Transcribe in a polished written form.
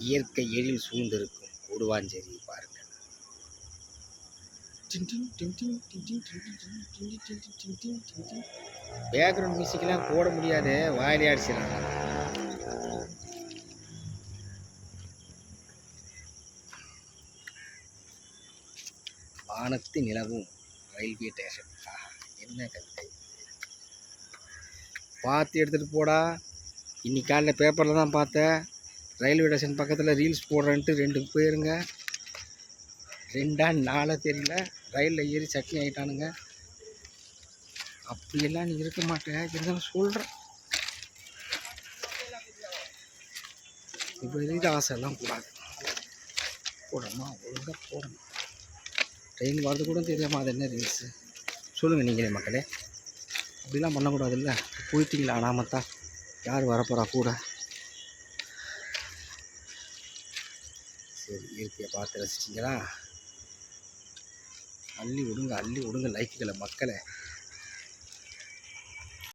இயற்கை எழில் சூழ்ந்திருக்கும் கூடுவாஞ்சேரி பாருங்கள். பேக்ரவுண்ட் மியூசிக்லாம் போட முடியாது, வாயிலே அடிச்சிடலாம். வானத்து நிலவும் ரயில்வே ஸ்டேஷன். என்ன கவிதை பார்த்து எடுத்துகிட்டு போடா. இன்னைக்கு காலைல பேப்பரில் தான் பார்த்தேன், ரயில்வே ஸ்டேஷன் பக்கத்தில் ரீல்ஸ் போடுறேன்ட்டு 2 பேருங்க, 2ஆ 4 தெரியல, ரயிலில் ஏறி சட்னி ஆகிட்டானுங்க. அப்படியெல்லாம் நீ இருக்க மாட்டேன், இருந்தாலும் சொல்கிறேன். இப்போ இது ஆசைலாம் கூடாது, போடணுமா ஒழுங்காக போடணும். ட்ரெயின் வரது கூட தெரியாமல் அது என்ன ரீல்ஸு சொல்லுங்கள் நீங்களே மக்களே. அப்படிலாம் பண்ணக்கூடாதுல்ல. போயிட்டீங்களா அனாமத்தா, யார் வரப்போகிறா கூட. சரி, இயற்கையை பார்த்து ரசிச்சிங்களா? அள்ளி விடுங்க லைக்குகளை மக்களே.